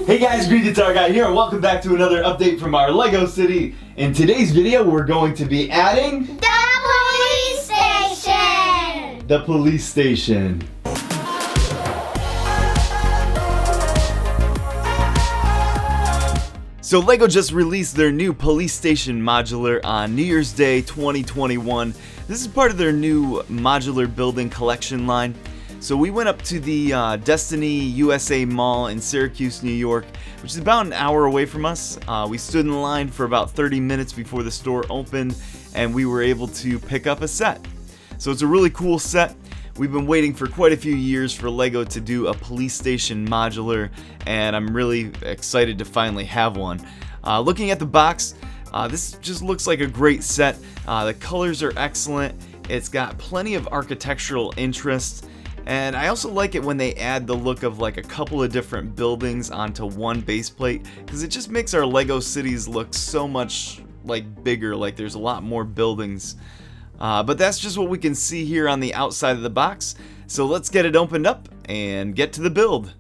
Hey guys, Green Guitar Guy here, and welcome back to another update from our Lego City. In today's video, we're going to be adding the police station. The police station. So Lego just released their new police station modular on New Year's Day 2021. This is part of their new modular building collection line. So we went up to the Destiny USA Mall in Syracuse, New York, which is about an hour away from us. We stood in line for about 30 minutes before the store opened, and we were able to pick up a set. So it's a really cool set. We've been waiting for quite a few years for Lego to do a police station modular, and I'm really excited to finally have one. Looking at the box, this just looks like a great set. The colors are excellent. It's got plenty of architectural interest. And I also like it when they add the look of like a couple of different buildings onto one base plate, because it just makes our Lego cities look so much like bigger, like there's a lot more buildings. But that's just what we can see here on the outside of the box. So let's get it opened up and get to the build.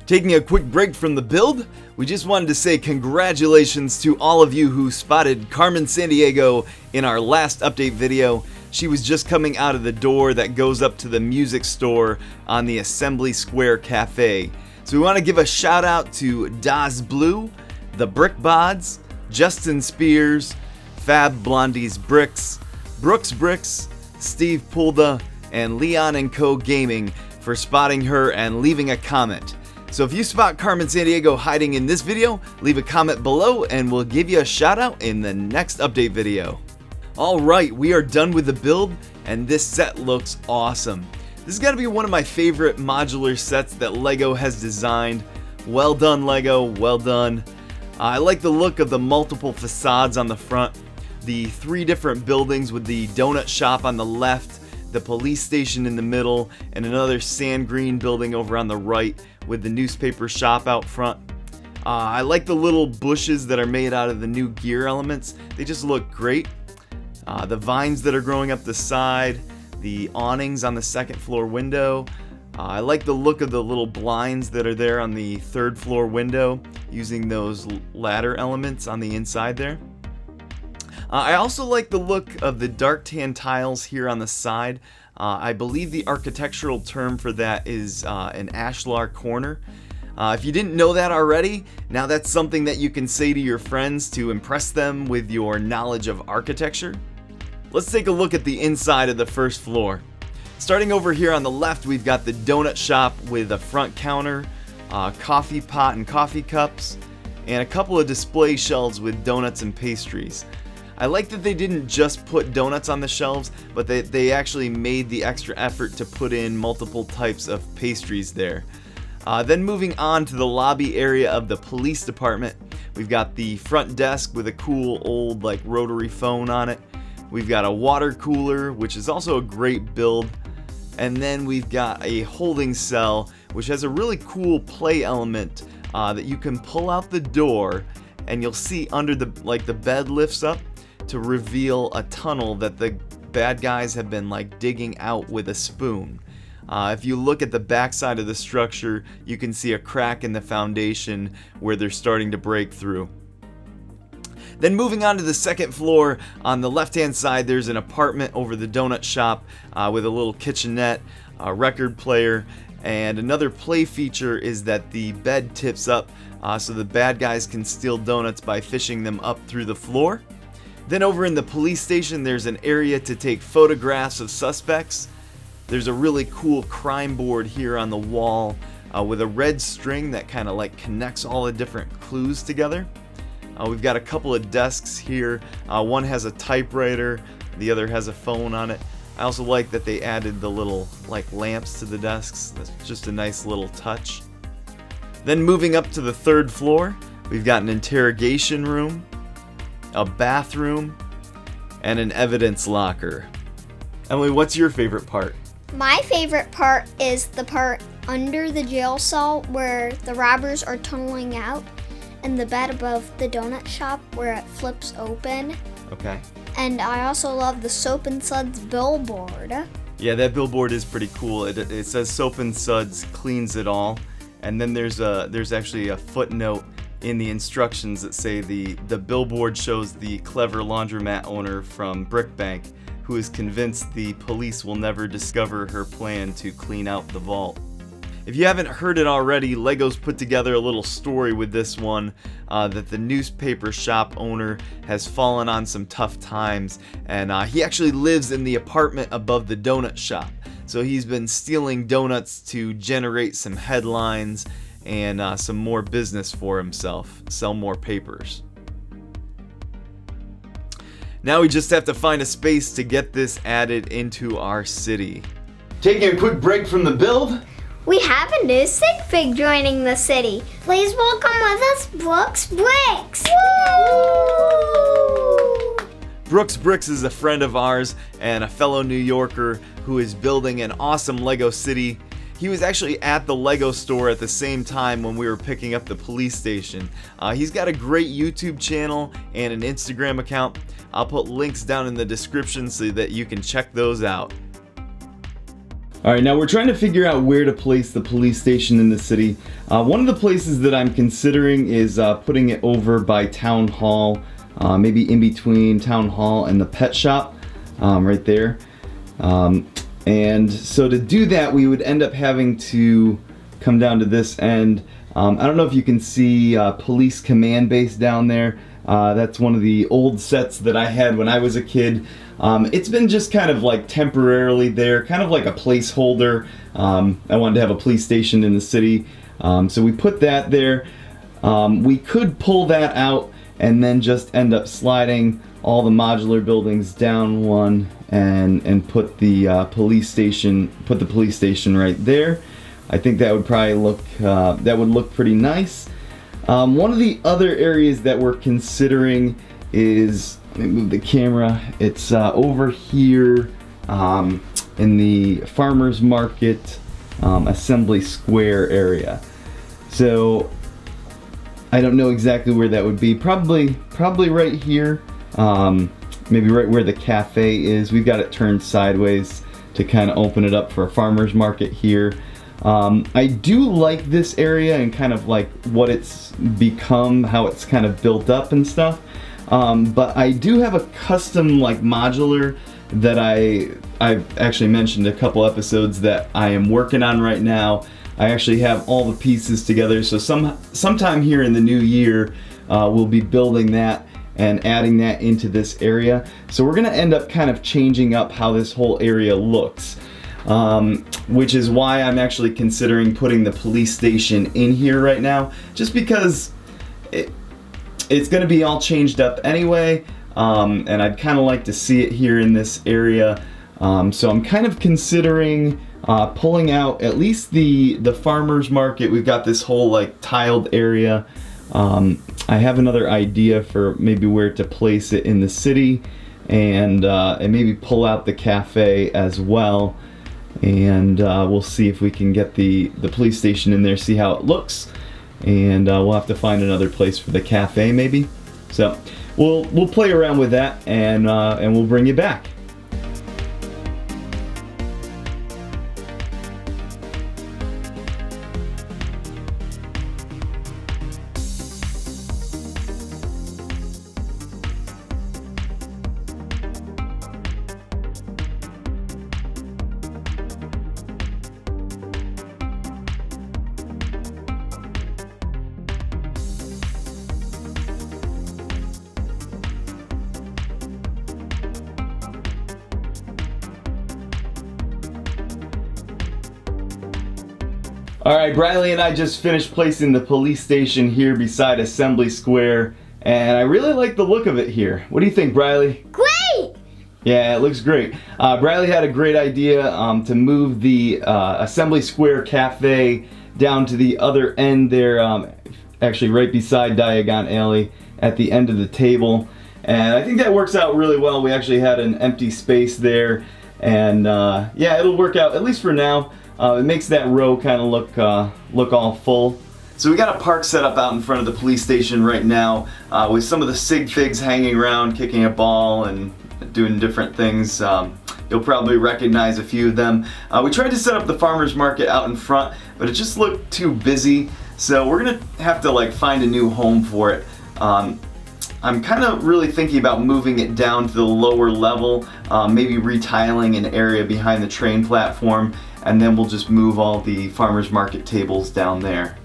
Taking a quick break from the build, we just wanted to say congratulations to all of you who spotted Carmen Sandiego in our last update video. She was just coming out of the door that goes up to the music store on the Assembly Square Cafe. So we want to give a shout out to Das Blue, The Brick Bods, Justin Spears, Fab Blondie's Bricks, Brooks Bricks, Steve Pulda, and Leon & Co. Gaming for spotting her and leaving a comment. So if you spot Carmen Sandiego hiding in this video, leave a comment below and we'll give you a shout out in the next update video. Alright, we are done with the build and this set looks awesome. This has got to be one of my favorite modular sets that LEGO has designed. Well done, Lego, well done. I like the look of the multiple facades on the front, the 3 different buildings with the donut shop on the left, the police station in the middle, and another sand green building over on the right with the newspaper shop out front. I like the little bushes that are made out of the new gear elements. They just look great. The vines that are growing up the side, the awnings on the second floor window. I like the look of the little blinds that are there on the 3rd floor window using those ladder elements on the inside there. I also like the look of the dark tan tiles here on the side. I believe the architectural term for that is an ashlar corner. If you didn't know that already, now that's something that you can say to your friends to impress them with your knowledge of architecture. Let's take a look at the inside of the 1st floor. Starting over here on the left, we've got the donut shop with a front counter, coffee pot and coffee cups, and a couple of display shelves with donuts and pastries. I like that they didn't just put donuts on the shelves, but they actually made the extra effort to put in multiple types of pastries there. Then moving on to the lobby area of the police department, we've got the front desk with a cool old rotary phone on it. We've got a water cooler, which is also a great build. And then we've got a holding cell, which has a really cool play element that you can pull out the door, and you'll see under the bed lifts up to reveal a tunnel that the bad guys have been digging out with a spoon. If you look at the back side of the structure, you can see a crack in the foundation where they're starting to break through. Then moving on to the 2nd floor, on the left-hand side, there's an apartment over the donut shop with a little kitchenette, a record player, and another play feature is that the bed tips up so the bad guys can steal donuts by fishing them up through the floor. Then over in the police station, there's an area to take photographs of suspects. There's a really cool crime board here on the wall with a red string that kind of connects all the different clues together. We've got a couple of desks here. One has a typewriter, the other has a phone on it. I also like that they added the little lamps to the desks. That's just a nice little touch. Then moving up to the 3rd floor, we've got an interrogation room, a bathroom, and an evidence locker. Emily, what's your favorite part? My favorite part is the part under the jail cell where the robbers are tunneling out, and the bed above the donut shop where it flips open. Okay. And I also love the Soap and Suds billboard. Yeah, that billboard is pretty cool. It says Soap and Suds cleans it all. And then there's actually a footnote in the instructions that say the billboard shows the clever laundromat owner from Brickbank who is convinced the police will never discover her plan to clean out the vault. If you haven't heard it already, Lego's put together a little story with this one that the newspaper shop owner has fallen on some tough times, and he actually lives in the apartment above the donut shop. So he's been stealing donuts to generate some headlines and some more business for himself, sell more papers. Now we just have to find a space to get this added into our city. Taking a quick break from the build, We have a new SigFig joining the city. Please welcome with us Brooks Bricks. Woo! Brooks Bricks is a friend of ours and a fellow New Yorker who is building an awesome Lego city. He was actually at the Lego store at the same time when we were picking up the police station. He's got a great YouTube channel and an Instagram account. I'll put links down in the description so that you can check those out. Alright, now we're trying to figure out where to place the police station in the city. One of the places that I'm considering is putting it over by Town Hall, maybe in between Town Hall and the pet shop, right there. And so to do that, we would end up having to come down to this end. I don't know if you can see Police Command Base down there. That's one of the old sets that I had when I was a kid. It's been just kind of like temporarily there, kind of like a placeholder. I wanted to have a police station in the city, so we put that there. We could pull that out and then just end up sliding all the modular buildings down one and put the police station right there. I think that would probably look pretty nice. One of the other areas that we're considering is, let me move the camera, it's over here in the farmers market assembly square area. So I don't know exactly where that would be. Probably right here, maybe right where the cafe is. We've got it turned sideways to kind of open it up for a farmer's market here. I do like this area and kind of like what it's become, how it's kind of built up and stuff. But I do have a custom like modular that I've actually mentioned a couple episodes that I am working on right now. I actually have all the pieces together, so sometime here in the new year we'll be building that and adding that into this area. So we're gonna end up kind of changing up how this whole area looks, which is why I'm actually considering putting the police station in here right now, just because it's gonna be all changed up anyway, and I'd kind of like to see it here in this area. So I'm kind of considering pulling out at least the farmers market. We've got this whole like tiled area. I have another idea for maybe where to place it in the city, and maybe pull out the cafe as well. And we'll see if we can get the police station in there, see how it looks, and we'll have to find another place for the cafe maybe. So we'll play around with that, and we'll bring you back. Alright, Briley and I just finished placing the police station here beside Assembly Square, and I really like the look of it here. What do you think, Briley? Great! Yeah, it looks great. Briley had a great idea to move the Assembly Square Cafe down to the other end there, actually right beside Diagon Alley at the end of the table. And I think that works out really well. We actually had an empty space there, and yeah, it'll work out, at least for now. It makes that row kind of look all full. So we got a park set up out in front of the police station right now, with some of the SigFigs hanging around, kicking a ball and doing different things. You'll probably recognize a few of them. We tried to set up the farmers market out in front, but it just looked too busy, so we're gonna have to like find a new home for it. I'm kind of really thinking about moving it down to the lower level, maybe retiling an area behind the train platform, and then we'll just move all the farmers market tables down there.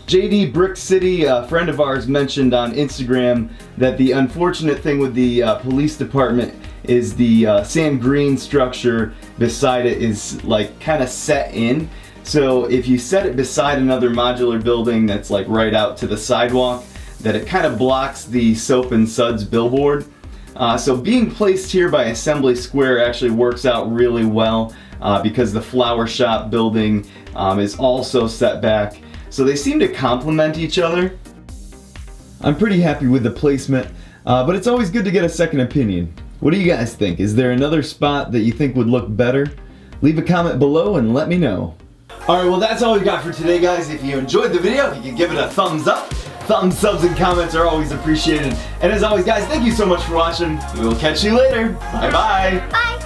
JD Brick City, a friend of ours, mentioned on Instagram that the unfortunate thing with the police department is the sand green structure beside it is like kind of set in. So if you set it beside another modular building that's like right out to the sidewalk, that it kind of blocks the Soap and Suds billboard. So being placed here by Assembly Square actually works out really well because the flower shop building is also set back. So they seem to complement each other. I'm pretty happy with the placement, but it's always good to get a second opinion. What do you guys think? Is there another spot that you think would look better? Leave a comment below and let me know. Alright, well that's all we got for today, guys. If you enjoyed the video, you can give it a thumbs up. Thumbs, subs, and comments are always appreciated. And as always, guys, thank you so much for watching. We will catch you later. Bye-bye. Bye.